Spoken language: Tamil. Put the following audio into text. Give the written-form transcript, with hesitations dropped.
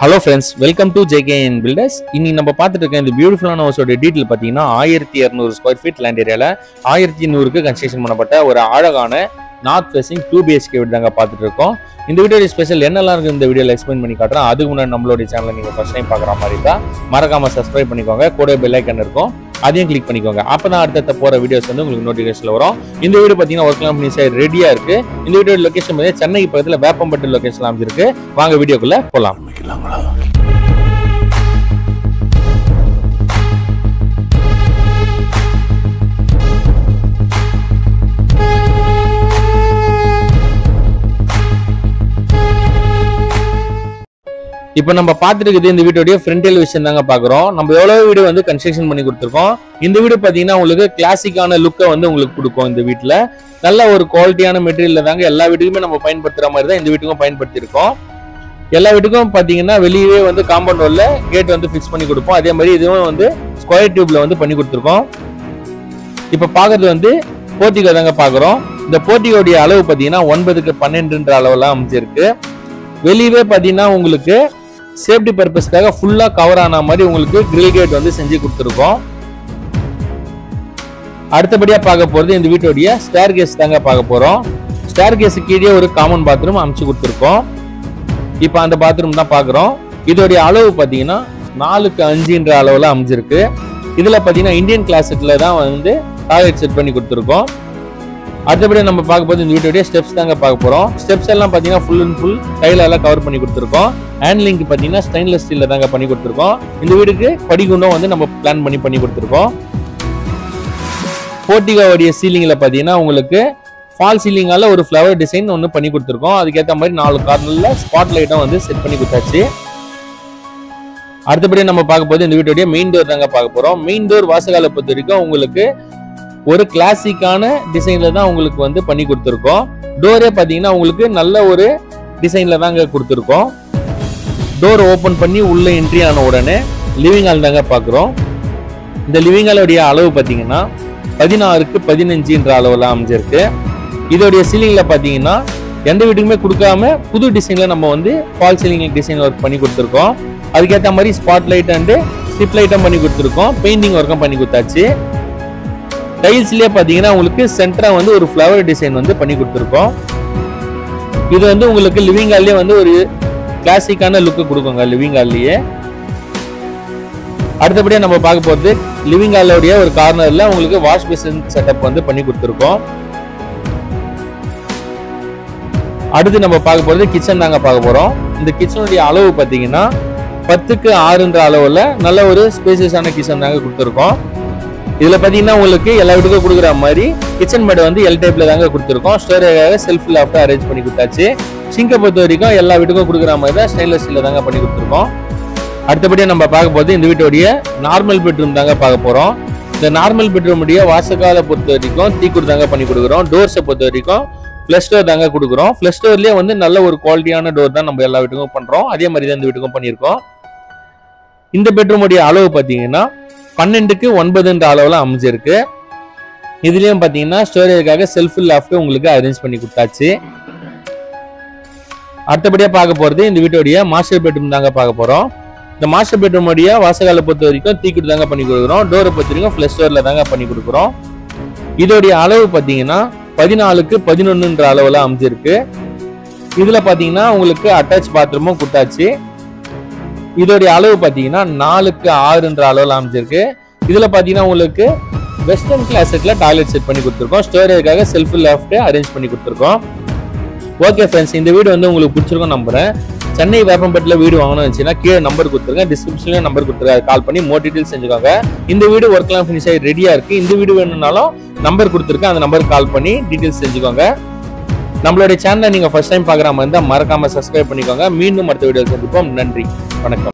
Hello friends, welcome to JKN Builders. இன்னைக்கு நம்ம பார்த்துட்டு இருக்க இந்த பியூட்டிஃபுல்லான ஹவுஸோட டீடைல் பார்த்தீங்கன்னா 1200 ஸ்கொயர் ஃபீட் லேண்ட் ஏரியால 1100க்கு கன்ஸ்ட்ரக்ஷன் பண்ணப்பட்ட ஒரு அழகான நார்த் ஃபேசிங் 2 BHK வீடு தாங்க பார்த்துட்டு இருக்கோம். இந்த வீடியோட ஸ்பெஷல் என்னெல்லாம் இருக்கு இந்த வீடியோல எக்ஸ்பிளைன் பண்ணி காட்டுறேன். அதுக்கு முன்னாடி நம்மளோட சேனலை நீங்க ஃபர்ஸ்ட் டைம் பார்க்குற மாதிரி தான் மறக்காம சப்ஸ்கிரைப் பண்ணிக்கோங்க. கூட பெல் ஐக்கன் இருக்கும், அதையும் கிளிக் பண்ணிக்கோங்க. அப்பதான் அடுத்த போற வீடியோஸ் வந்து உங்களுக்கு நோட்டிஃபிகேஷன்ல வரும். இந்த வீடியோ பார்த்தீங்கன்னா ஒர்க் கம்பெனி ரெடியா இருக்கு. இந்த வீடியோ லொகேஷன் வந்து சென்னை பக்கத்துல வேப்பம்பட்டு லொகேஷன்ல அமைஞ்சிருக்கு. வாங்க வீடியோக்குள்ள போலாம். இப்போ நம்ம பார்த்துட்டு இருக்குது இந்த வீடியோடைய ஃப்ரண்ட் எலிவேஷன் தாங்க பார்க்குறோம். நம்ம எவ்வளவு வீடு வந்து கன்ஸ்ட்ரக்ஷன் பண்ணி கொடுத்துருக்கோம். இந்த வீடு பார்த்தீங்கன்னா உங்களுக்கு கிளாசிக்கான லுக்கை வந்து உங்களுக்கு கொடுக்கும். இந்த வீட்டில் நல்ல ஒரு குவாலிட்டியான மெட்டீரியல் தாங்க எல்லா வீட்டுக்குமே நம்ம பயன்படுத்துற மாதிரி தான் இந்த வீட்டுக்கும் பயன்படுத்தியிருக்கோம். எல்லா வீட்டுக்கும் பார்த்தீங்கன்னா வெளியே வந்து காம்பவுண்ட் வால்ல கேட் வந்து ஃபிக்ஸ் பண்ணி கொடுப்போம். அதே மாதிரி இதுவும் வந்து ஸ்கொயர் டியூப்ல வந்து பண்ணி கொடுத்துருக்கோம். இப்போ பார்க்கறது வந்து போர்ட்டிகோ தாங்க பார்க்குறோம். இந்த போர்ட்டிகோடைய அளவு பார்த்தீங்கன்னா 9க்கு 12 அளவுலாம் அமைச்சிருக்கு. வெளியவே பார்த்தீங்கன்னா உங்களுக்கு சேஃப்டி பர்பஸ்க்காக ஃபுல்லா கவர் ஆன மாதிரி உங்களுக்கு கிரில் கேட் வந்து செஞ்சு கொடுத்துருக்கோம். அடுத்தபடியா பார்க்க போறது இந்த வீட்டோடைய ஸ்டேர் கேஸ் தாங்க பார்க்க போறோம். ஸ்டேர் கேஸ் கீழே ஒரு காமன் பாத்ரூம் அமைச்சு கொடுத்துருக்கோம். இப்போ அந்த பாத்ரூம் தான் பார்க்குறோம். இதோடைய அளவு பார்த்தீங்கன்னா 4க்கு 5 அளவுல அமைஞ்சிருக்கு. இதுல பார்த்தீங்கன்னா இந்தியன் கிளாசிக்ல தான் வந்து டாய்லெட் செட் பண்ணி கொடுத்துருக்கோம். அடுத்தபடி நம்ம பார்க்க போது இந்த வீட்டோடைய ஸ்டெப்ஸ் தாங்க பார்க்க போறோம். ஸ்டெப்ஸ் எல்லாம் பார்த்தீங்கன்னா ஃபுல் அண்ட் ஃபுல் டைலெல்லாம் கவர் பண்ணி கொடுத்துருக்கோம். ஹேண்ட்லிங் பார்த்தீங்கன்னா ஸ்டெயின்லெஸ் ஸ்டீல்ல தாங்க பண்ணி கொடுத்துருக்கோம். இந்த வீடுக்கு படிகுண்டும் வந்து நம்ம பிளான் பண்ணி கொடுத்துருக்கோம். போர்ட்டிகோவுடைய சீலிங்ல பார்த்தீங்கன்னா உங்களுக்கு ஃபால் சீலிங்கால ஒரு ஃப்ளவர் டிசைன் ஒன்று பண்ணி கொடுத்துருக்கோம். அதுக்கேற்ற மாதிரி 4 கார்னர்ல ஸ்பாட் லைட்டும் வந்து செட் பண்ணி கொடுத்தாச்சு. அடுத்தபடி நம்ம பார்க்க போது இந்த வீட்டோடைய மெயின் டோர் தாங்க பார்க்க போறோம். மெயின் டோர் வாசகால பொறுத்த வரைக்கும் உங்களுக்கு ஒரு கிளாசிக்கான டிசைன்ல தான் உங்களுக்கு வந்து பண்ணி கொடுத்துருக்கோம். டோரே பார்த்தீங்கன்னா உங்களுக்கு நல்ல ஒரு டிசைன்ல தாங்க கொடுத்துருக்கோம். டோர் ஓபன் பண்ணி உள்ள என்ட்ரி ஆன உடனே லிவிங் ஹால் தாங்க பார்க்குறோம். இந்த லிவிங் ஹாலோடைய அளவு பார்த்தீங்கன்னா 16க்கு 15 அளவுல அமைஞ்சிருக்கு. இதோடைய சீலிங்ல பார்த்தீங்கன்னா எந்த வீட்டுக்குமே கொடுக்காம புது டிசைன்ல நம்ம வந்து ஃபால் சீலிங் டிசைன் ஒர்க் பண்ணி கொடுத்துருக்கோம். அதுக்கேற்ற மாதிரி ஸ்பாட் லைட் அண்ட் ஸ்ட்ரிப் லைட்டும் பண்ணி கொடுத்துருக்கோம். பெயிண்டிங் ஒர்க்கும் பண்ணி கொடுத்தாச்சு. டைல்ஸ்லயே பாத்தீங்கன்னா உங்களுக்கு சென்டரா வந்து ஒரு ஃப்ளவர் டிசைன் வந்து பண்ணி கொடுத்துருக்கோம். இது வந்து உங்களுக்கு லிவிங் ஹால்லயே வந்து ஒரு கிளாசிக்கான லுக்கு கொடுக்குங்க லிவிங் ஹால்லயே. அடுத்தபடியா நம்ம பார்க்க போறது லிவிங் ஹாலோடைய ஒரு கார்னர்ல உங்களுக்கு வாஷ் பேசின் செட்டப் வந்து பண்ணி கொடுத்துருக்கோம். அடுத்து நம்ம பார்க்க போறது கிச்சன் தாங்க பார்க்க போறோம். இந்த கிச்சனுடைய அளவு பாத்தீங்கன்னா 10க்கு 6 அளவுல நல்ல ஒரு ஸ்பேசியஸான கிச்சன் தாங்க கொடுத்துருக்கோம். இதுல பாத்தீங்கன்னா உங்களுக்கு எல்லா வீட்டுக்கும் கொடுக்குற மாதிரி கிச்சன் பெட் வந்து எல் டைப்ல தாங்க கொடுத்துருக்கோம். ஸ்டோரேஜாக செல்ஃப் லாஃப்ட் அரேஞ்ச் பண்ணி கொடுத்தாச்சு. சிங்கை பொறுத்த வரைக்கும் எல்லா வீட்டுக்கும் கொடுக்குற மாதிரி தான் ஸ்டெயின்லெஸ் ஸ்டீல்ல தாங்க பண்ணி கொடுத்துருக்கோம். அடுத்தபடியாக நம்ம பார்க்க போது இந்த வீட்டோடைய நார்மல் பெட்ரூம் தாங்க பார்க்க போறோம். இந்த நார்மல் பெட்ரூமுடைய வாசகால பொறுத்த வரைக்கும் தீக்குடு தாங்க பண்ணி கொடுக்குறோம். டோர்ஸை பொறுத்த வரைக்கும் ஃபிளஷ் டோர் தாங்க கொடுக்குறோம். ஃபிளஷ் டோர்லயே வந்து நல்ல ஒரு குவாலிட்டியான டோர் தான் நம்ம எல்லா வீட்டுக்கும் பண்றோம். அதே மாதிரி தான் இந்த வீட்டுக்கும் பண்ணியிருக்கோம். இந்த பெட்ரூமுடைய அளவு பார்த்தீங்கன்னா 12க்கு 9 அளவுல அமைஞ்சிருக்கு. இதுலயும் பாத்தீங்கன்னா ஸ்டோரேஜ்க்காக செல்ஃப் லாஃப்ட் உங்களுக்கு அரேஞ்ச் பண்ணி கொடுத்தாச்சு. அடுத்தபடியா பார்க்க போறது இந்த வீட்டோடைய மாஸ்டர் பெட்ரூம் தாங்க பார்க்க போறோம். இந்த மாஸ்டர் பெட்ரூம் உடைய வாசகால பொறுத்த வரைக்கும் தீக்குடு தாங்க பண்ணி கொடுக்குறோம். டோரை பொறுத்த வரைக்கும் ஃபிளஷ் டோர்ல தாங்க பண்ணி கொடுக்குறோம். இதோடைய அளவு பாத்தீங்கன்னா 14க்கு 11 அளவுல அமைஞ்சிருக்கு. இதுல பாத்தீங்கன்னா உங்களுக்கு அட்டாச் பாத்ரூமும் கொடுத்தாச்சு. இதோடைய அளவு பார்த்தீங்கன்னா 4க்கு 6 அளவுல அமைஞ்சிருக்கு. இதுல பாத்தீங்கன்னா உங்களுக்கு வெஸ்டர்ன் கிளாசிக்ல டாய்லெட் செட் பண்ணி கொடுத்துருக்கோம். ஸ்டோரேஜ்க்காக செல்ஃப் லாஃப்ட் அரேஞ்ச் பண்ணி கொடுத்துருக்கோம். ஓகே ஃப்ரெண்ட்ஸ், இந்த வீடு வந்து உங்களுக்கு பிடிச்சிருக்கும் நம்புறேன். சென்னை வேப்பம்பட்டில் வீடு வாங்கணும்னு வச்சுன்னா கீழே நம்பர் கொடுத்துருக்கேன், டிஸ்கிரிப்ஷன்லயும் நம்பர் கொடுத்துருக்காங்க. கால் பண்ணி மோர் டீடைல்ஸ் செஞ்சுக்கோங்க. இந்த வீடு ஒர்க்லாம் ஃபினிஷ் ஆகி ரெடியா இருக்கு. இந்த வீடு வேணும்னாலும் நம்பர் கொடுத்துருக்கேன், அந்த நம்பருக்கு கால் பண்ணி டீடைல்ஸ் செஞ்சுக்கோங்க. நம்மளுடைய சேனலை நீங்க ஃபர்ஸ்ட் டைம் பார்க்குற மாதிரி இருந்தால் மறக்காம சப்ஸ்கிரைப் பண்ணிக்கோங்க. மீண்டும் அடுத்த வீடியோ சந்திப்போம். நன்றி, வணக்கம்.